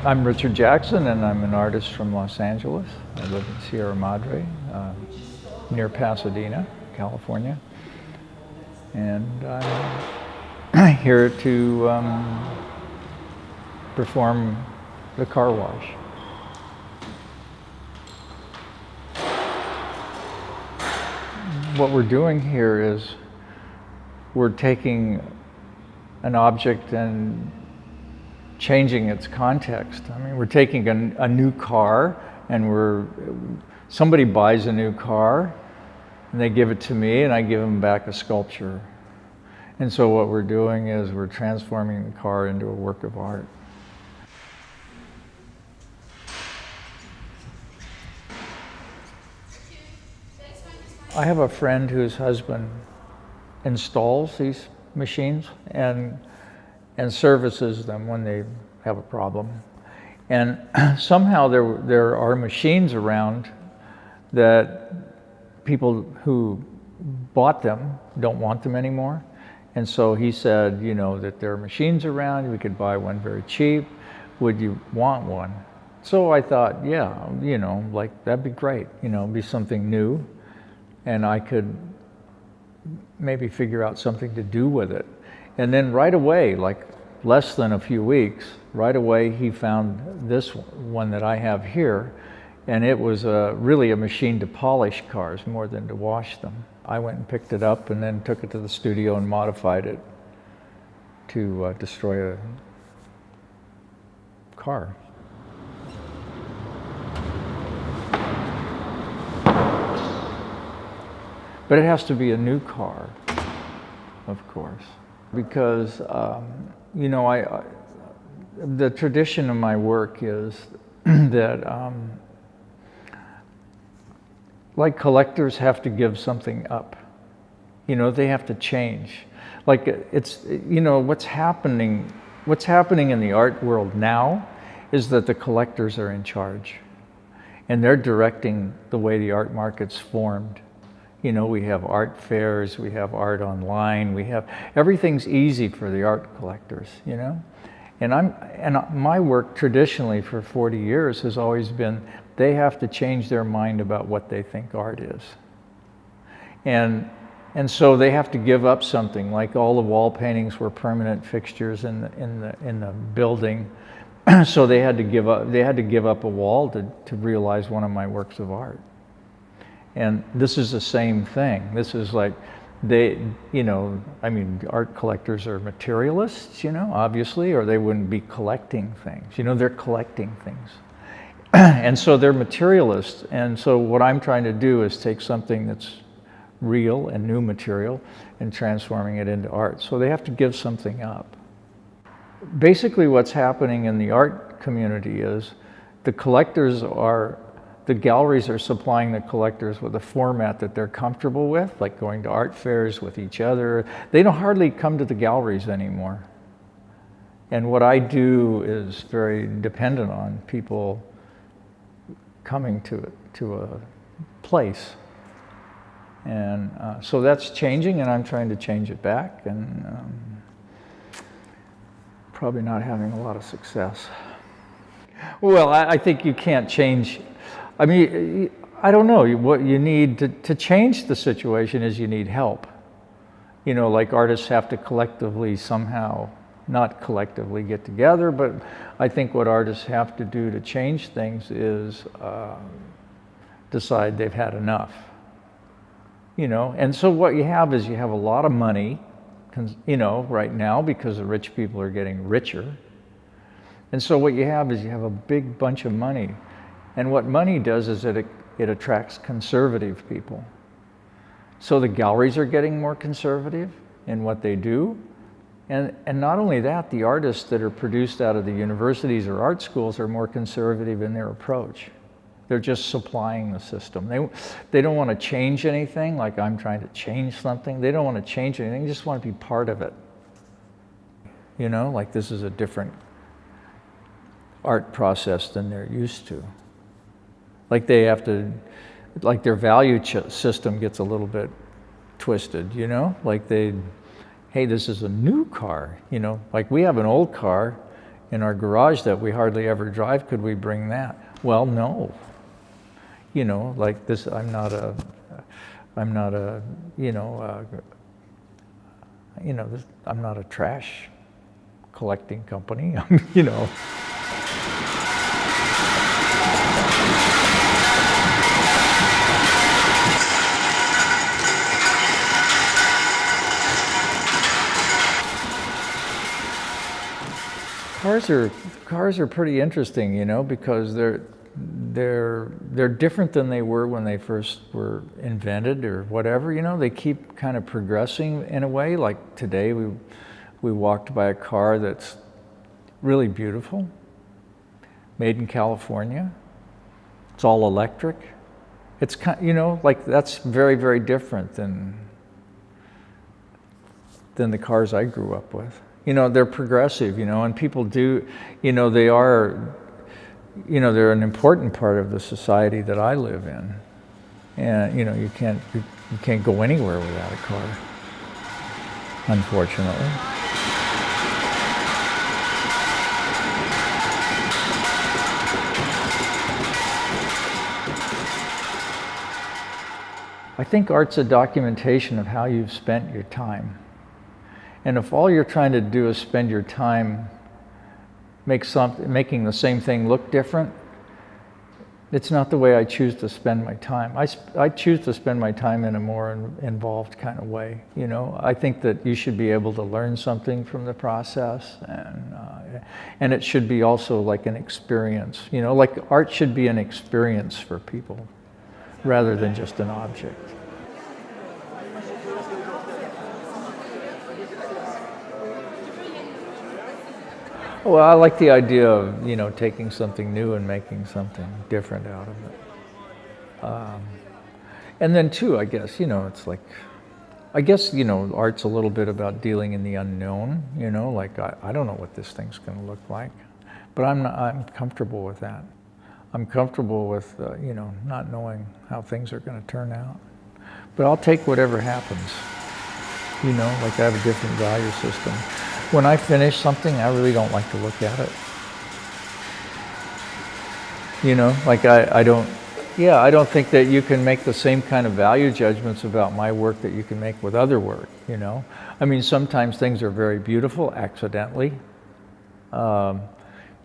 I'm Richard Jackson, and I'm an artist from Los Angeles. I live in Sierra Madre, near Pasadena, California. And I'm here to perform the car wash. What we're doing here is we're taking an object and changing its context. I mean, we're taking a new car, and somebody buys a new car, and they give it to me, and I give them back a sculpture. And so what we're doing is we're transforming the car into a work of art. I have a friend whose husband installs these machines and services them when they have a problem. And somehow there are machines around that people who bought them don't want them anymore. And so he said, you know, that there are machines around, we could buy one very cheap. Would you want one? So I thought, yeah, you know, like that'd be great, you know, be something new. And I could maybe figure out something to do with it. And then right away, like less than a few weeks, right away he found this one that I have here, and it was really a machine to polish cars more than to wash them. I went and picked it up and then took it to the studio and modified it to destroy a car. But it has to be a new car, of course, because you know, the tradition of my work is that like collectors have to give something up. You know, they have to change. Like it's, you know, what's happening in the art world now is that the collectors are in charge, and they're directing the way the art market's formed. You know, we have art fairs, we have art online, everything's easy for the art collectors, you know? And my work traditionally for 40 years has always been, they have to change their mind about what they think art is. And so they have to give up something, like all the wall paintings were permanent fixtures in the building. So they had to give up a wall to realize one of my works of art. And this is the same thing. This is like, you know, I mean, art collectors are materialists, you know, obviously, or they wouldn't be collecting things. You know, they're collecting things. And so they're materialists. And so what I'm trying to do is take something that's real and new material and transforming it into art. So they have to give something up. Basically what's happening in the art community is the galleries are supplying the collectors with a format that they're comfortable with, like going to art fairs with each other. They don't hardly come to the galleries anymore. And what I do is very dependent on people coming to a place. And so that's changing, and I'm trying to change it back, and probably not having a lot of success. Well, I think you can't change. I mean, I don't know. What you need to change the situation is you need help. You know, like artists have to collectively somehow, not collectively get together, but I think what artists have to do to change things is decide they've had enough. You know, and so what you have is you have a lot of money, you know, right now, because the rich people are getting richer. And so what you have is you have a big bunch of money. And what money does is it attracts conservative people. So the galleries are getting more conservative in what they do. And not only that, the artists that are produced out of the universities or art schools are more conservative in their approach. They're just supplying the system. They don't want to change anything, like I'm trying to change something. They don't want to change anything, they just want to be part of it. You know, like this is a different art process than they're used to. Like they have to, like their value system gets a little bit twisted, you know? Like hey, this is a new car, you know? Like we have an old car, in our garage that we hardly ever drive. Could we bring that? Well, no. You know, like this, I'm not a, I'm not a trash collecting company, you know. Cars are pretty interesting, you know, because they're different than they were when they first were invented or whatever. You know, they keep kind of progressing in a way. Like today, we walked by a car that's really beautiful, made in California. It's all electric. It's kind, you know, like that's very, very different than the cars I grew up with. You know, they're progressive, you know, and people do, you know, they are, you know, they're an important part of the society that I live in. And, you know, you can't go anywhere without a car, unfortunately. I think art's a documentation of how you've spent your time. And if all you're trying to do is spend your time making the same thing look different, it's not the way I choose to spend my time. I choose to spend my time in a more involved kind of way. You know, I think that you should be able to learn something from the process, and it should be also like an experience. You know, like art should be an experience for people rather than just an object. Well, I like the idea of, you know, taking something new and making something different out of it. And then too, I guess, you know, it's like, I guess, you know, art's a little bit about dealing in the unknown, you know, like I don't know what this thing's going to look like, but I'm comfortable with that. I'm comfortable with, you know, not knowing how things are going to turn out. But I'll take whatever happens, you know, like I have a different value system. When I finish something, I really don't like to look at it. You know, like I don't think that you can make the same kind of value judgments about my work that you can make with other work, you know. I mean, sometimes things are very beautiful accidentally, but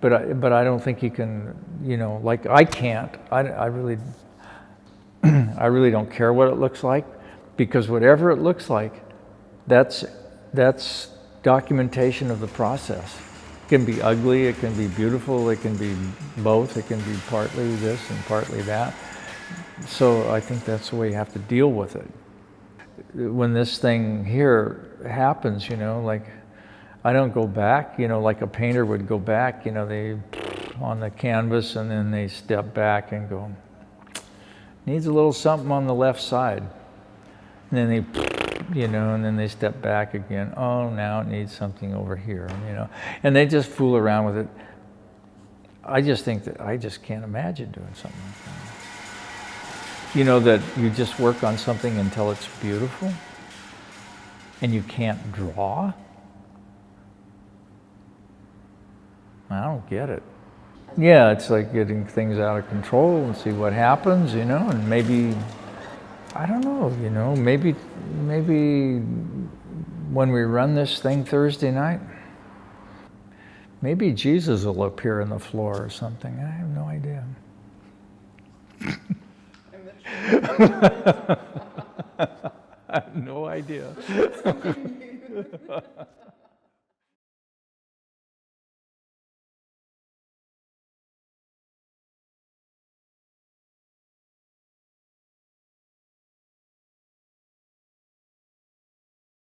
I don't think you can, you know, like I can't, I really, I really don't care what it looks like, because whatever it looks like, that's documentation of the process. It can be ugly, it can be beautiful, it can be both, it can be partly this and partly that. So I think that's the way you have to deal with it. When this thing here happens, you know, like I don't go back, you know, like a painter would go back, you know, they on the canvas and then they step back and go, needs a little something on the left side. And then they, you know, and then they step back again. Oh, now it needs something over here, you know. And they just fool around with it. I just think that I just can't imagine doing something like that. You know, that you just work on something until it's beautiful and you can't draw. I don't get it. Yeah, it's like getting things out of control and see what happens, you know, and maybe, I don't know, you know, maybe when we run this thing Thursday night, maybe Jesus will appear on the floor or something. I have no idea. I have no idea.